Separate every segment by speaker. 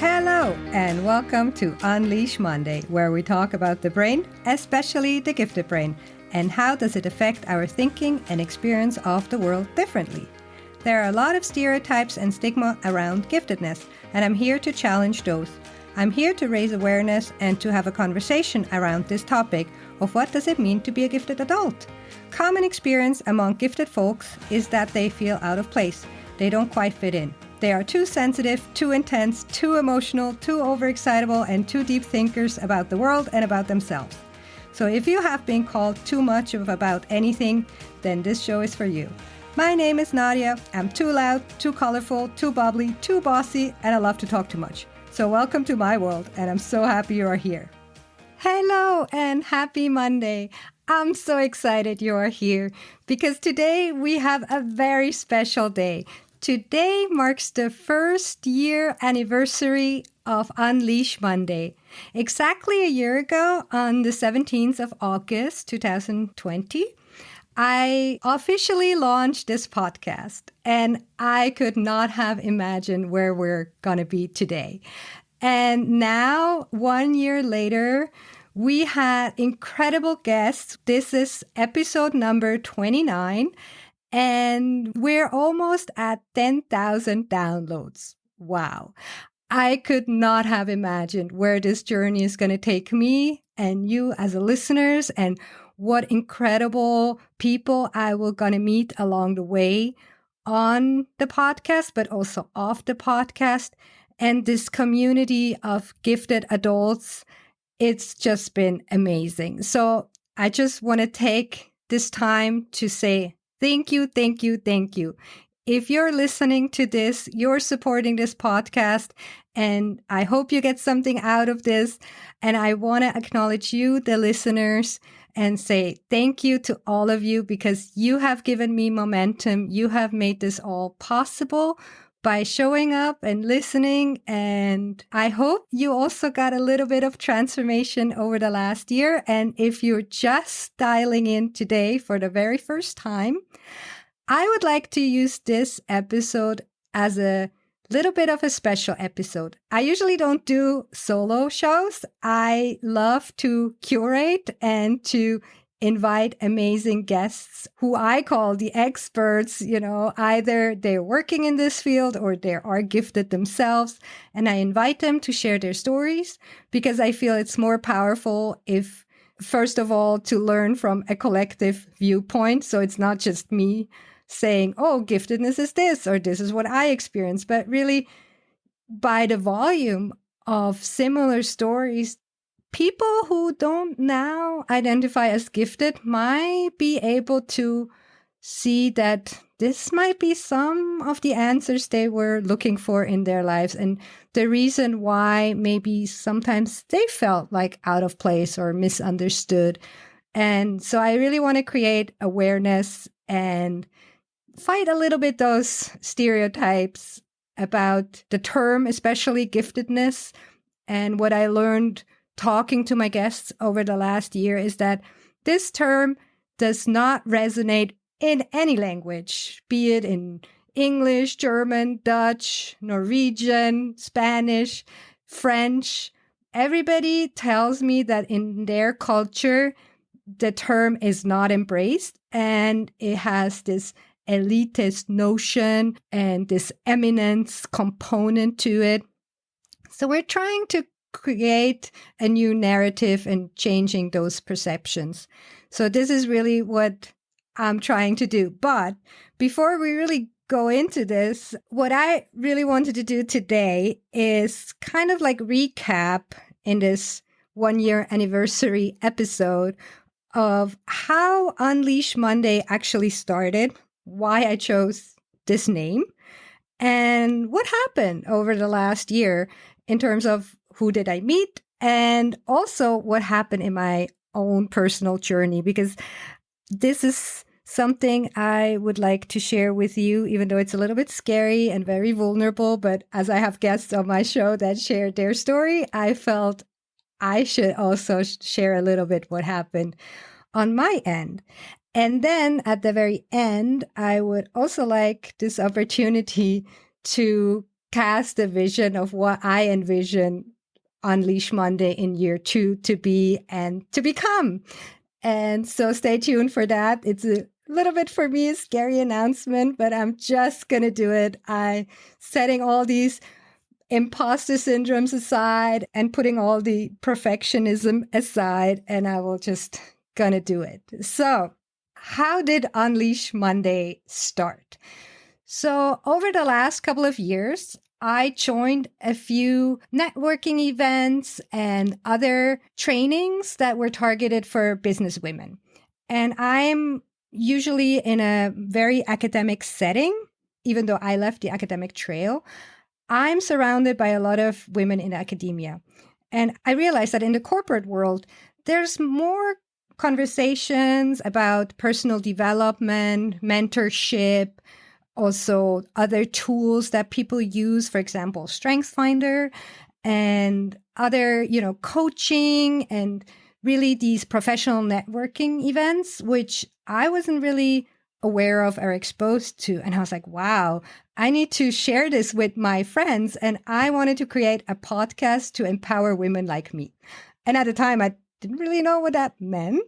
Speaker 1: Hello, and welcome to Unleash Monday, where we talk about the brain, especially the gifted brain, and how does it affect our thinking and experience of the world differently. There are a lot of stereotypes and stigma around giftedness, and I'm here to challenge those. I'm here to raise awareness and to have a conversation around this topic of what does it mean to be a gifted adult. Common experience among gifted folks is that they feel out of place. They don't quite fit in. They are too sensitive, too intense, too emotional, too overexcitable, and too deep thinkers about the world and about themselves. So if you have been called too much of about anything, then this show is for you. My name is Nadia. I'm too loud, too colorful, too bubbly, too bossy, and I love to talk too much. So welcome to my world, and I'm so happy you are here. Hello and happy Monday. I'm so excited you are here because today we have a very special day. Today marks the first year anniversary of Unleash Monday. Exactly a year ago, on the 17th of August, 2020, I officially launched this podcast, and I could not have imagined where we're going to be today. And now, 1 year later, we had incredible guests. This is episode number 29. And we're almost at 10,000 downloads. Wow. I could not have imagined where this journey is going to take me and you as listeners, and what incredible people I will going to meet along the way on the podcast, but also off the podcast. And this community of gifted adults, it's just been amazing. So I just want to take this time to say, thank you, thank you, thank you. If you're listening to this, you're supporting this podcast, and I hope you get something out of this. And I want to acknowledge you, the listeners, and say thank you to all of you because you have given me momentum. You have made this all possible by showing up and listening. And I hope you also got a little bit of transformation over the last year. And if you're just dialing in today for the very first time, I would like to use this episode as a little bit of a special episode. I usually don't do solo shows. I love to curate and to invite amazing guests who I call the experts. Either they're working in this field or they are gifted themselves. And I invite them to share their stories because I feel it's more powerful if, first of all, to learn from a collective viewpoint. So it's not just me saying, oh, giftedness is this, or this is what I experienced, but really by the volume of similar stories, people who don't now identify as gifted might be able to see that this might be some of the answers they were looking for in their lives and the reason why maybe sometimes they felt like out of place or misunderstood. And so I really want to create awareness and fight a little bit those stereotypes about the term, especially giftedness. And what I learned talking to my guests over the last year is that this term does not resonate in any language, be it in English, German, Dutch, Norwegian, Spanish, French. Everybody tells me that in their culture, the term is not embraced and it has this elitist notion and this eminence component to it. So we're trying to create a new narrative and changing those perceptions. So this is really what I'm trying to do. But before we really go into this, what I really wanted to do today is kind of like recap in this 1 year anniversary episode of how Unleash Monday actually started, why I chose this name, and what happened over the last year in terms of who did I meet, and also what happened in my own personal journey, because this is something I would like to share with you, even though it's a little bit scary and very vulnerable. But as I have guests on my show that shared their story, I felt I should also share a little bit what happened on my end. And then at the very end, I would also like this opportunity to cast a vision of what I envision Unleash Monday in year 2 to be and to become. And so stay tuned for that. It's a little bit for me a scary announcement, but I'm just going to do it. I'm setting all these imposter syndromes aside and putting all the perfectionism aside, and I will just going to do it. So how did Unleash Monday start? So over the last couple of years, I joined a few networking events and other trainings that were targeted for business women. And I'm usually in a very academic setting, even though I left the academic trail. I'm surrounded by a lot of women in academia. And I realized that in the corporate world, there's more conversations about personal development, mentorship, also other tools that people use, for example, StrengthsFinder and other, coaching and really these professional networking events, which I wasn't really aware of or exposed to. And I was like, wow, I need to share this with my friends. And I wanted to create a podcast to empower women like me. And at the time, I didn't really know what that meant.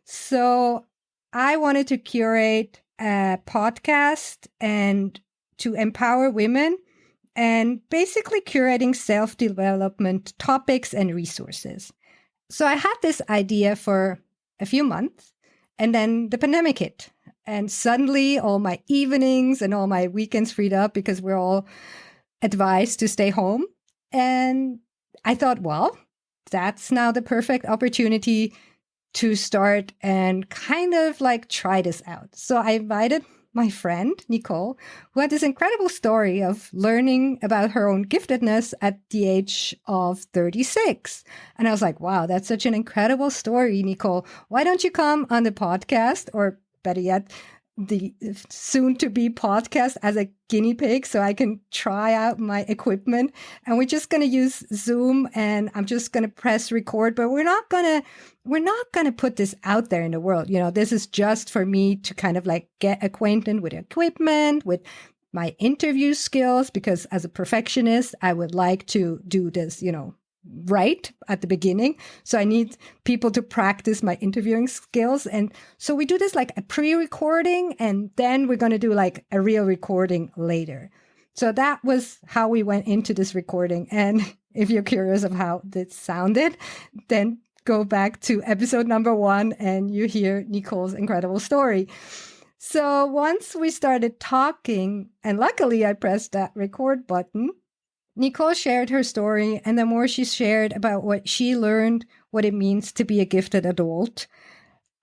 Speaker 1: So I wanted to curate a podcast and to empower women and basically curating self-development topics and resources. So I had this idea for a few months, and then the pandemic hit. And suddenly all my evenings and all my weekends freed up because we're all advised to stay home. And I thought, well, that's now the perfect opportunity to start and kind of like try this out. So I invited my friend, Nicole, who had this incredible story of learning about her own giftedness at the age of 36. And I was like, wow, that's such an incredible story, Nicole. Why don't you come on the podcast, or better yet, the soon-to-be podcast as a guinea pig so I can try out my equipment. And we're just going to use Zoom, and I'm just going to press record, but we're not going to put this out there in the world. This is just for me to kind of like get acquainted with equipment, with my interview skills, because as a perfectionist, I would like to do this, right at the beginning. So I need people to practice my interviewing skills. And so we do this like a pre-recording, and then we're going to do like a real recording later. So that was how we went into this recording. And if you're curious of how this sounded, then go back to episode number 1 and you hear Nicole's incredible story. So once we started talking, and luckily I pressed that record button, Nicole shared her story, and the more she shared about what she learned, what it means to be a gifted adult,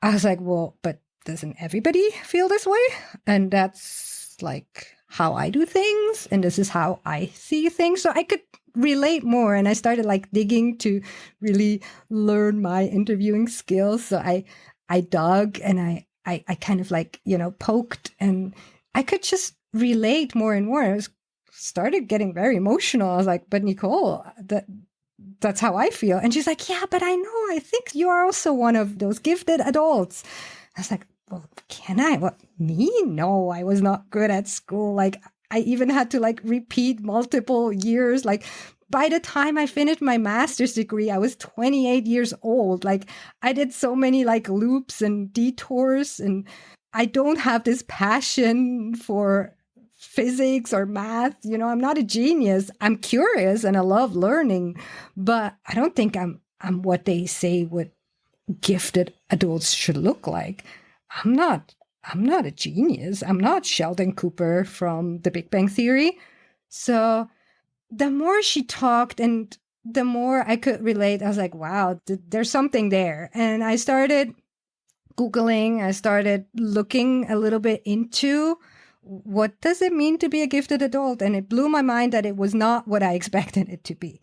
Speaker 1: I was like, well, but doesn't everybody feel this way? And that's like how I do things, and this is how I see things. So I could relate more, and I started like digging to really learn my interviewing skills. So I dug, and I kind of like, poked, and I could just relate more and more. I started getting very emotional. I was like, but Nicole, that's how I feel. And she's like, yeah, but I think you are also one of those gifted adults. I was like, well, can I? What, me? No, I was not good at school. Like, I even had to like repeat multiple years. Like, by the time I finished my master's degree, I was 28 years old. Like, I did so many like loops and detours, and I don't have this passion for physics or math. I'm not a genius. I'm curious and I love learning, but I don't think I'm what they say what gifted adults should look like. I'm not a genius. I'm not Sheldon Cooper from The Big Bang Theory. So the more she talked and the more I could relate, I was like, wow, there's something there. And I started Googling, I started looking a little bit into what does it mean to be a gifted adult? And it blew my mind that it was not what I expected it to be.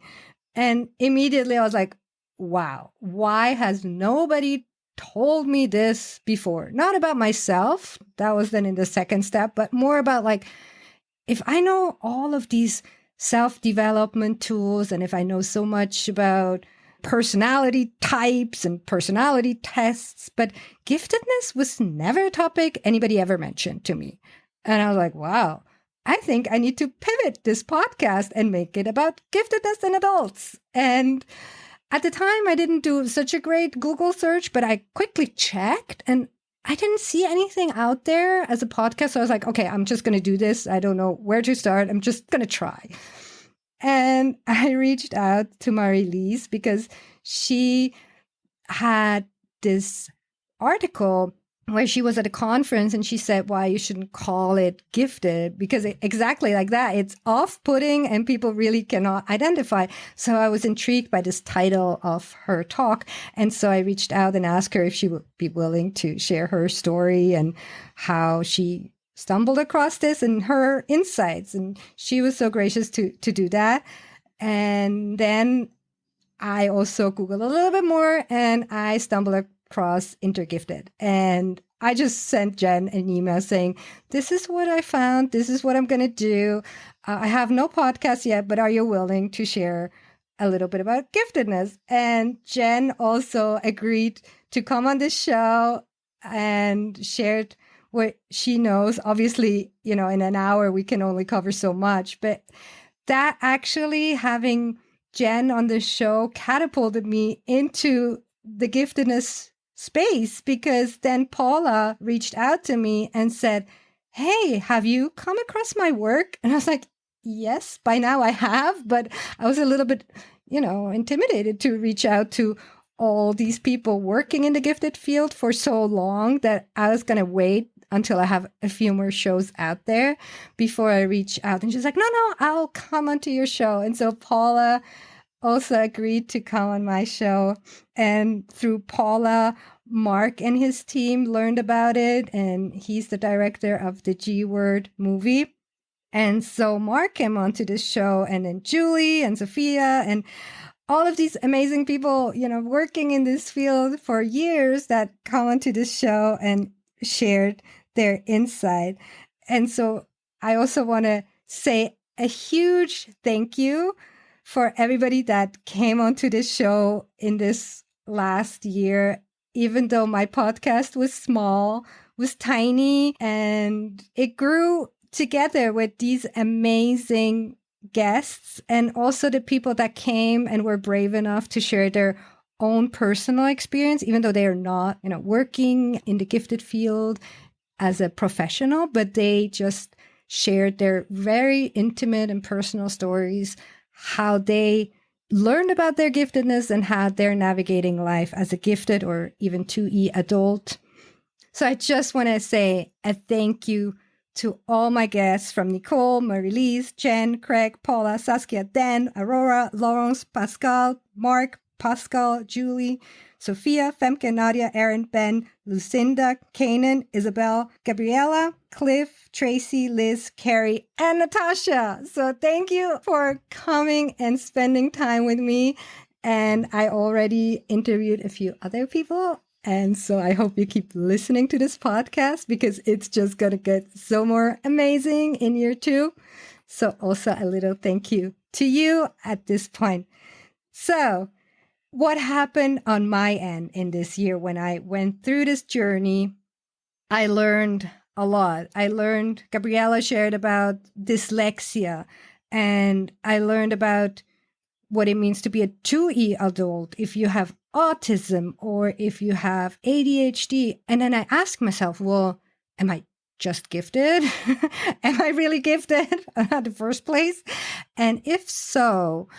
Speaker 1: And immediately I was like, wow, why has nobody told me this before? Not about myself. That was then in the second step, but more about like, if I know all of these self-development tools, and if I know so much about personality types and personality tests, but giftedness was never a topic anybody ever mentioned to me. And I was like, wow, I think I need to pivot this podcast and make it about giftedness in adults. And at the time, I didn't do such a great Google search, but I quickly checked and I didn't see anything out there as a podcast. So I was like, okay, I'm just going to do this. I don't know where to start. I'm just going to try. And I reached out to Marie-Lise because she had this article where she was at a conference and she said, why you shouldn't call it gifted, because exactly like that, it's off-putting and people really cannot identify. So I was intrigued by this title of her talk. And so I reached out and asked her if she would be willing to share her story and how she stumbled across this and her insights. And she was so gracious to do that. And then I also Googled a little bit more and I stumbled across Intergifted. And I just sent Jen an email saying, this is what I found. This is what I'm going to do. I have no podcast yet, but are you willing to share a little bit about giftedness? And Jen also agreed to come on this show and shared what she knows. Obviously, in an hour, we can only cover so much, but that actually having Jen on the show catapulted me into the giftedness space, because then Paula reached out to me and said, hey, have you come across my work? And I was like, yes, by now I have, but I was a little bit, intimidated to reach out to all these people working in the gifted field for so long that I was going to wait until I have a few more shows out there before I reach out. And she's like, no, I'll come onto your show. And so Paula also agreed to come on my show. And through Paula, Mark and his team learned about it. And he's the director of the G Word movie. And so Mark came onto this show, and then Julie and Sophia and all of these amazing people, working in this field for years that come onto this show and shared their insight. And so I also want to say a huge thank you for everybody that came onto this show in this last year, even though my podcast was small, was tiny, and it grew together with these amazing guests and also the people that came and were brave enough to share their own personal experience, even though they are not, working in the gifted field as a professional, but they just shared their very intimate and personal stories, how they learned about their giftedness and how they're navigating life as a gifted or even 2E adult. So I just want to say a thank you to all my guests, from Nicole, Marie-Lise, Jen, Craig, Paula, Saskia, Dan, Aurora, Laurence, Pascal, Mark, Pascal, Julie, Sophia, Femke, Nadia, Aaron, Ben, Lucinda, Kanan, Isabel, Gabriella, Cliff, Tracy, Liz, Carrie, and Natasha. So thank you for coming and spending time with me. And I already interviewed a few other people. And so I hope you keep listening to this podcast, because it's just going to get so more amazing in year 2. So also a little thank you to you at this point. So what happened on my end in this year when I went through this journey? I learned a lot. Gabriella shared about dyslexia, and I learned about what it means to be a 2E adult if you have autism or if you have ADHD. And then I asked myself, well, am I just gifted? Am I really gifted in the first place? And if so,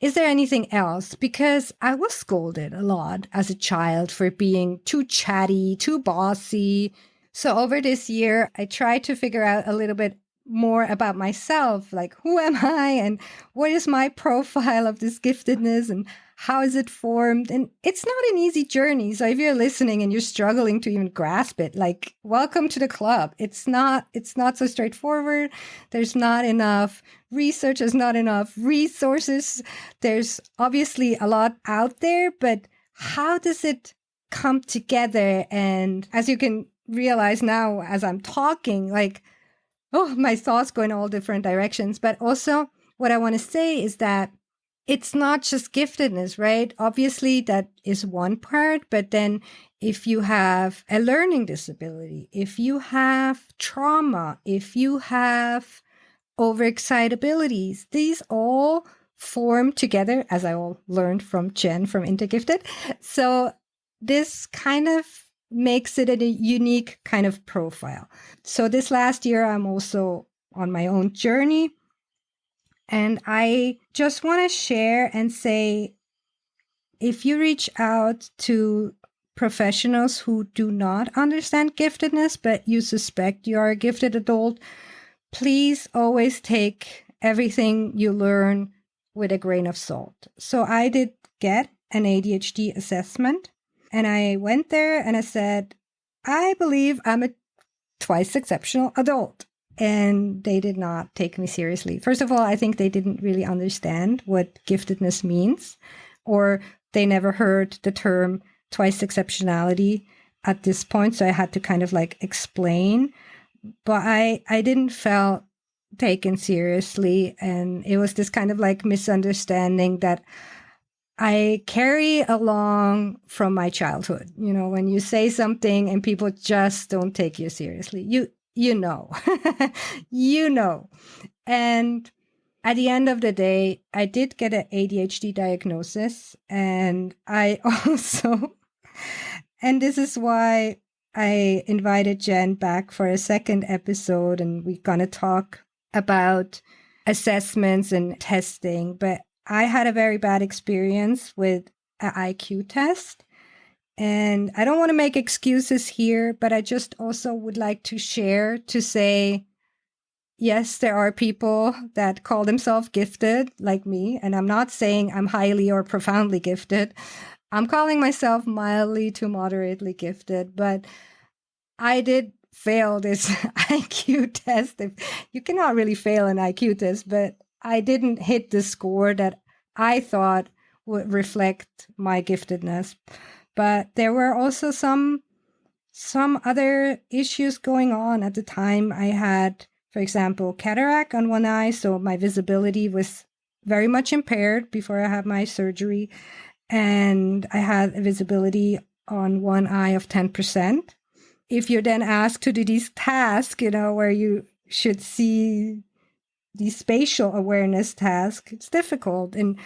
Speaker 1: is there anything else? Because I was scolded a lot as a child for being too chatty, too bossy. So over this year, I tried to figure out a little bit more about myself, like who am I and what is my profile of this giftedness and how is it formed? And it's not an easy journey. So if you're listening and you're struggling to even grasp it, like, welcome to the club. It's not so straightforward. There's not enough research. There's not enough resources. There's obviously a lot out there, but how does it come together? And as you can realize now, as I'm talking, like, my thoughts go in all different directions. But also what I want to say is that it's not just giftedness, right? Obviously, that is one part. But then if you have a learning disability, if you have trauma, if you have overexcitabilities. These all form together, as I all learned from Jen from Intergifted. So this kind of makes it a unique kind of profile. So this last year, I'm also on my own journey. And I just want to share and say, if you reach out to professionals who do not understand giftedness, but you suspect you are a gifted adult, please always take everything you learn with a grain of salt. So I did get an ADHD assessment, and I went there and I said, I believe I'm a twice exceptional adult. And they did not take me seriously. First of all, I think they didn't really understand what giftedness means, or they never heard the term twice exceptionality at this point. So I had to kind of like explain. But I didn't feel taken seriously. And it was this kind of like misunderstanding that I carry along from my childhood. You know, when you say something and people just don't take you seriously, you know, you know. And at the end of the day, I did get an ADHD diagnosis. And I also, and this is why I invited Jen back for a second episode, and we're going to talk about assessments and testing. But I had a very bad experience with an IQ test. And I don't want to make excuses here, but I just also would like to share to say, yes, there are people that call themselves gifted like me. And I'm not saying I'm highly or profoundly gifted. I'm calling myself mildly to moderately gifted, but I did fail this IQ test. You cannot really fail an IQ test, but I didn't hit the score that I thought would reflect my giftedness. But there were also some other issues going on at the time. I had, for example, cataract on one eye, so my visibility was very much impaired before I had my surgery. And I had a visibility on one eye of 10%. If you're then asked to do these tasks, you know, where you should see these spatial awareness tasks, it's difficult. And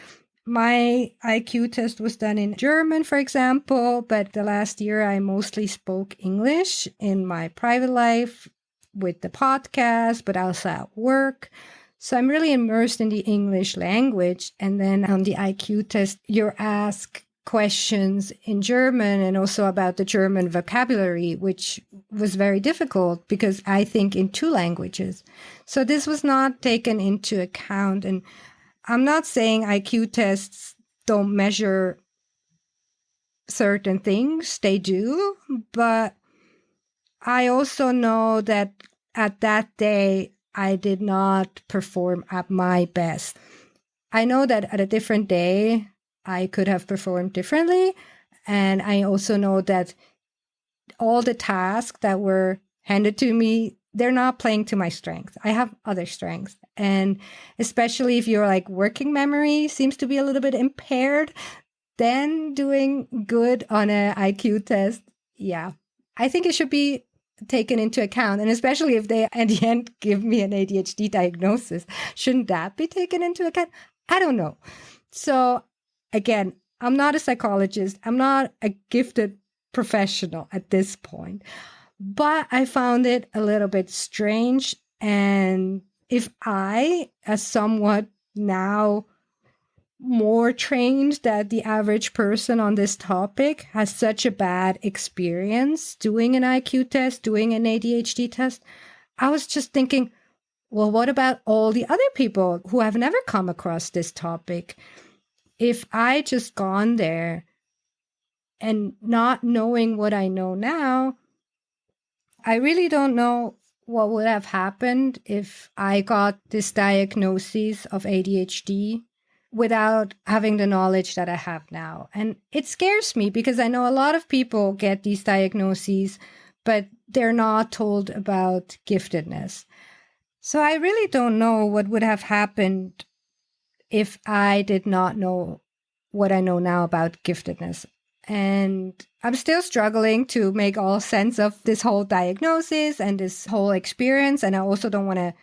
Speaker 1: my IQ test was done in German, for example, but the last year I mostly spoke English in my private life with the podcast, but also at work. So I'm really immersed in the English language. And then on the IQ test, you're asked questions in German and also about the German vocabulary, which was very difficult because I think in two languages. So this was not taken into account. And I'm not saying IQ tests don't measure certain things, they do, but I also know that at that day, I did not perform at my best. I know that at a different day, I could have performed differently. And I also know that all the tasks that were handed to me, they're not playing to my strengths. I have other strengths. And especially if your like working memory seems to be a little bit impaired, then doing good on an IQ test, yeah, I think it should be taken into account. And especially if they at the end give me an ADHD diagnosis, shouldn't that be taken into account? I don't know. So again, I'm not a psychologist. I'm not a gifted professional at this point, but I found it a little bit strange. And if I, as somewhat now more trained than the average person on this topic, has such a bad experience doing an IQ test, doing an ADHD test, I was just thinking, well, what about all the other people who have never come across this topic? If I just gone there and not knowing what I know now, I really don't know what would have happened if I got this diagnosis of ADHD without having the knowledge that I have now. And it scares me because I know a lot of people get these diagnoses, but they're not told about giftedness. So I really don't know what would have happened if I did not know what I know now about giftedness. And I'm still struggling to make all sense of this whole diagnosis and this whole experience. And I also don't want to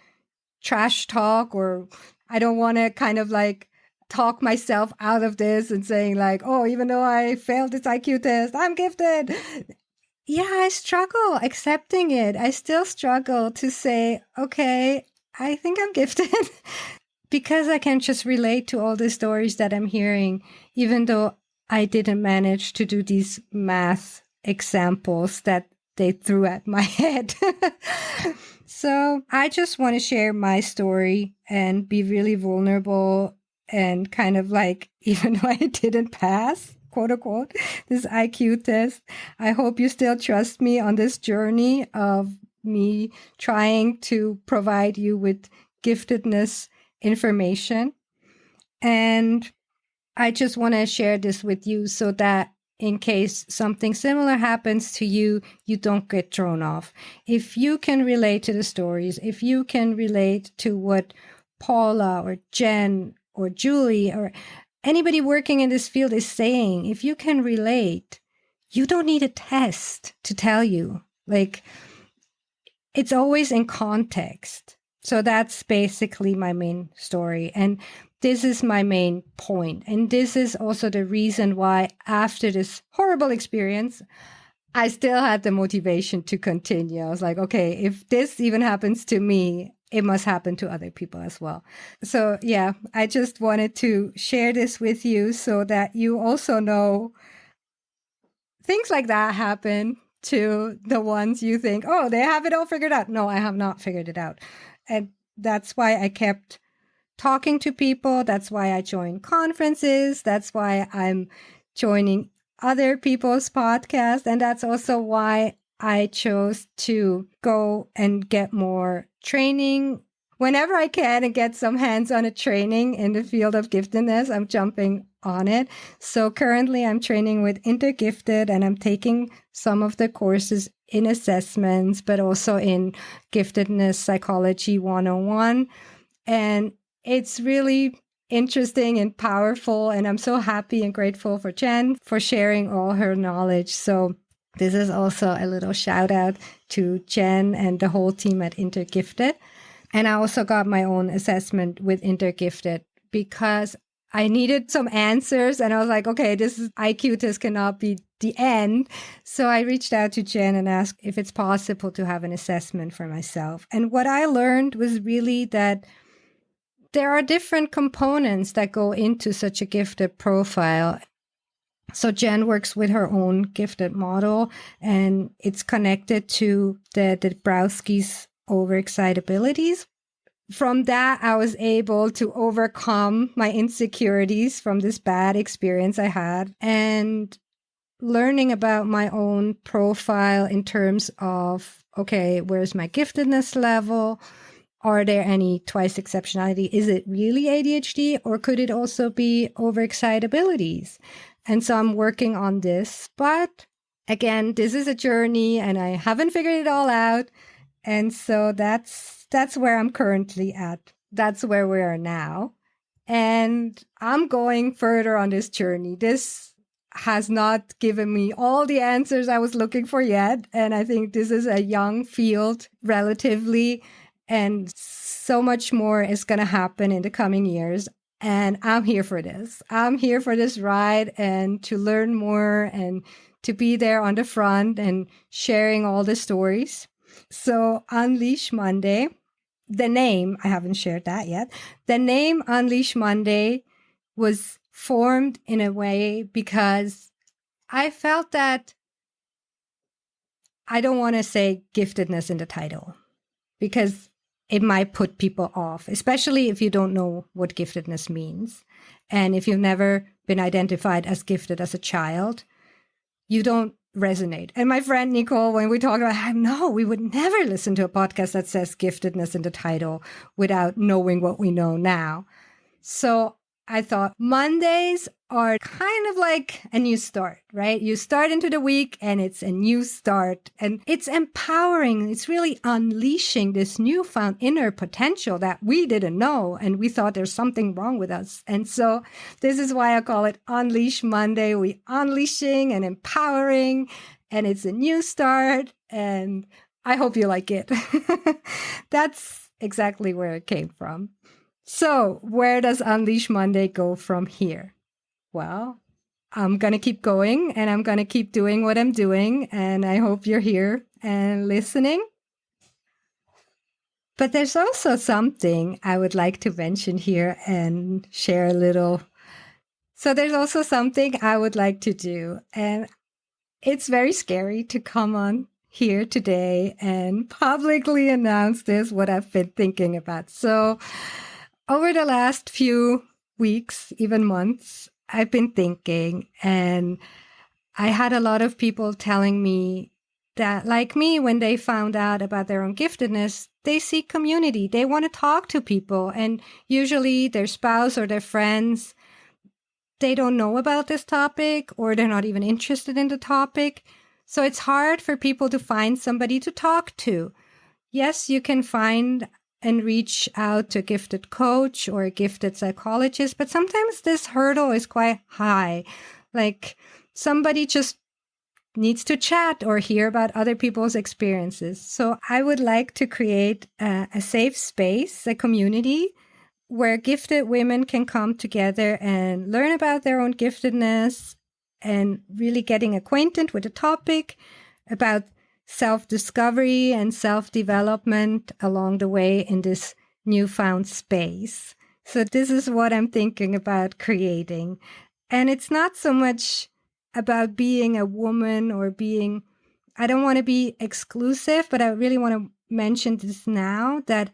Speaker 1: trash talk, or I don't want to kind of like talk myself out of this and saying like, oh, even though I failed this IQ test, I'm gifted. Yeah, I struggle accepting it. I still struggle to say, okay, I think I'm gifted because I can just relate to all the stories that I'm hearing, even though I didn't manage to do these math examples that they threw at my head. So I just want to share my story and be really vulnerable and kind of like, even though I didn't pass, quote unquote, this IQ test, I hope you still trust me on this journey of me trying to provide you with giftedness information. And I just want to share this with you so that in case something similar happens to you, you don't get thrown off. If you can relate to the stories, if you can relate to what Paula or Jen or Julie or anybody working in this field is saying, if you can relate, you don't need a test to tell you. Like, it's always in context. So that's basically my main story. And this is my main point. And this is also the reason why after this horrible experience, I still had the motivation to continue. I was like, okay, if this even happens to me, it must happen to other people as well. So yeah, I just wanted to share this with you so that you also know things like that happen to the ones you think, oh, they have it all figured out. No, I have not figured it out. And that's why I kept talking to people. That's why I joined conferences. That's why I'm joining other people's podcasts. And that's also why I chose to go and get more training whenever I can and get some hands-on training in the field of giftedness. I'm jumping on it. So currently I'm training with Intergifted, and I'm taking some of the courses in assessments, but also in giftedness psychology 101. And it's really interesting and powerful. And I'm so happy and grateful for Jen for sharing all her knowledge. So this is also a little shout out to Jen and the whole team at Intergifted. And I also got my own assessment with Intergifted because I needed some answers. And I was like, okay, IQ test cannot be the end. So I reached out to Jen and asked if it's possible to have an assessment for myself. And what I learned was really that there are different components that go into such a gifted profile. So Jen works with her own gifted model, and it's connected to the Dabrowski's overexcitabilities. From that, I was able to overcome my insecurities from this bad experience I had, and learning about my own profile in terms of, okay, where's my giftedness level? Are there any twice exceptionality? Is it really ADHD, or could it also be overexcitabilities? And so I'm working on this. But again, this is a journey and I haven't figured it all out. And so that's where I'm currently at. That's where we are now. And I'm going further on this journey. This has not given me all the answers I was looking for yet. And I think this is a young field relatively. And so much more is going to happen in the coming years. And I'm here for this. I'm here for this ride and to learn more and to be there on the front and sharing all the stories. So Unleash Monday, the name, I haven't shared that yet. The name Unleash Monday was formed in a way because I felt that I don't want to say giftedness in the title because it might put people off, especially if you don't know what giftedness means. And if you've never been identified as gifted as a child, you don't resonate. And my friend Nicole, when we talk about, no, we would never listen to a podcast that says giftedness in the title without knowing what we know now. So I thought Mondays are kind of like a new start, right? You start into the week and it's a new start and it's empowering. It's really unleashing this newfound inner potential that we didn't know. And we thought there's something wrong with us. And so this is why I call it Unleash Monday. We unleashing and empowering, and it's a new start. And I hope you like it. That's exactly where it came from. So, where does Unleash Monday go from here? Well, I'm going to keep going and I'm going to keep doing what I'm doing. And I hope you're here and listening. But there's also something I would like to mention here and share a little. So there's also something I would like to do. And it's very scary to come on here today and publicly announce this, what I've been thinking about. So over the last few weeks, even months, I've been thinking, and I had a lot of people telling me that, like me, when they found out about their own giftedness, they seek community. They want to talk to people. And usually their spouse or their friends, they don't know about this topic or they're not even interested in the topic. So it's hard for people to find somebody to talk to. Yes, you can find and reach out to a gifted coach or a gifted psychologist, but sometimes this hurdle is quite high. Like somebody just needs to chat or hear about other people's experiences. So I would like to create a safe space, a community where gifted women can come together and learn about their own giftedness and really getting acquainted with the topic, about self-discovery and self-development along the way in this newfound space. So this is what I'm thinking about creating. And it's not so much about being a woman or being, I don't want to be exclusive, but I really want to mention this now, that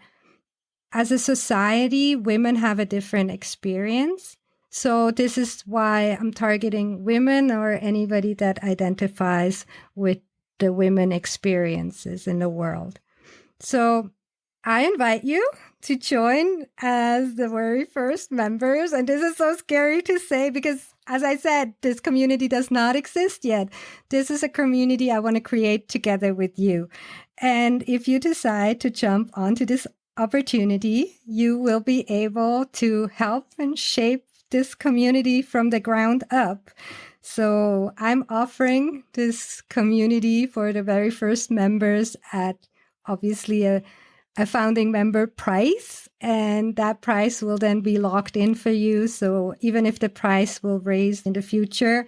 Speaker 1: as a society, women have a different experience. So this is why I'm targeting women or anybody that identifies with the women experiences in the world. So I invite you to join as the very first members. And this is so scary to say because, as I said, this community does not exist yet. This is a community I want to create together with you. And if you decide to jump onto this opportunity, you will be able to help and shape this community from the ground up. So I'm offering this community for the very first members at obviously a founding member price, and that price will then be locked in for you. So even if the price will raise in the future,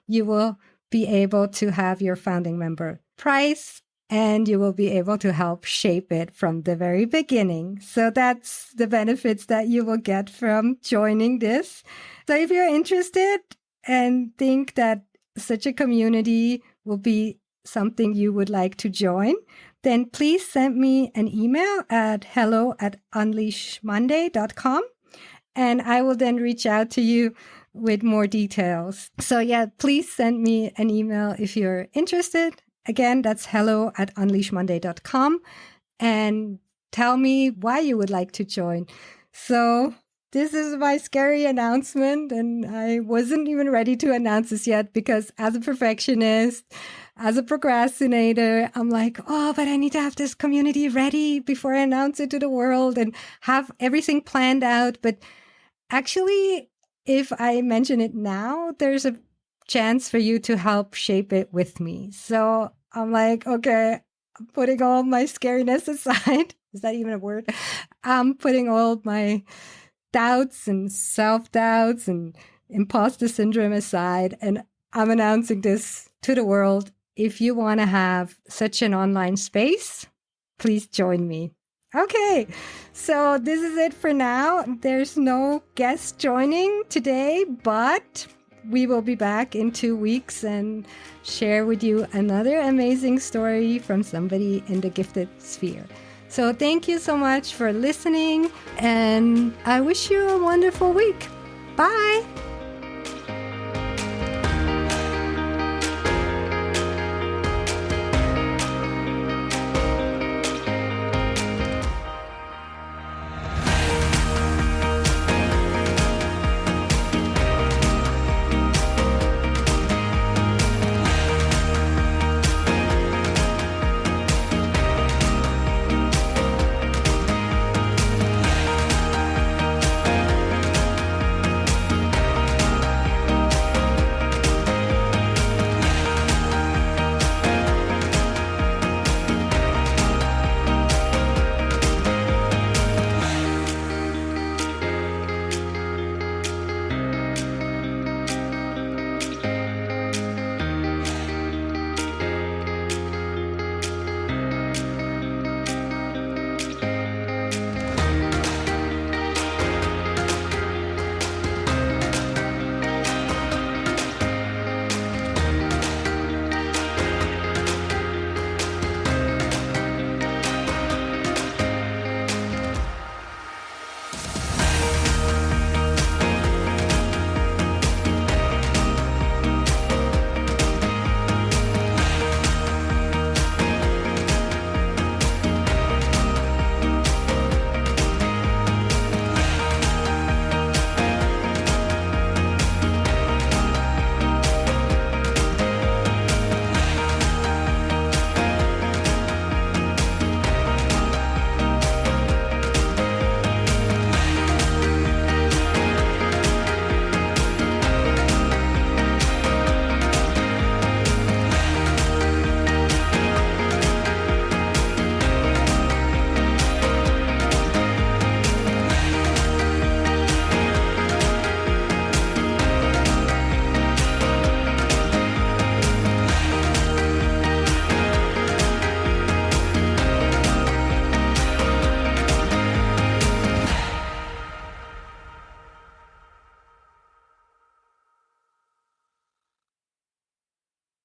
Speaker 1: you will be able to have your founding member price, and you will be able to help shape it from the very beginning. So that's the benefits that you will get from joining this. So if you're interested and think that such a community will be something you would like to join, then please send me an email at hello@unleashmonday.com, and I will then reach out to you with more details. So yeah, please send me an email if you're interested. Again, that's hello@unleashmonday.com, and tell me why you would like to join. So this is my scary announcement, and I wasn't even ready to announce this yet because as a perfectionist, as a procrastinator, I'm like, oh, but I need to have this community ready before I announce it to the world and have everything planned out. But actually, if I mention it now, there's a chance for you to help shape it with me. So I'm like, okay, I'm putting all my scariness aside. Is that even a word? I'm putting all my doubts and self-doubts and imposter syndrome aside, and I'm announcing this to the world. If you want to have such an online space, please join me. Okay, so this is it for now. There's no guest joining today, but we will be back in 2 weeks and share with you another amazing story from somebody in the gifted sphere. So thank you so much for listening, and I wish you a wonderful week. Bye.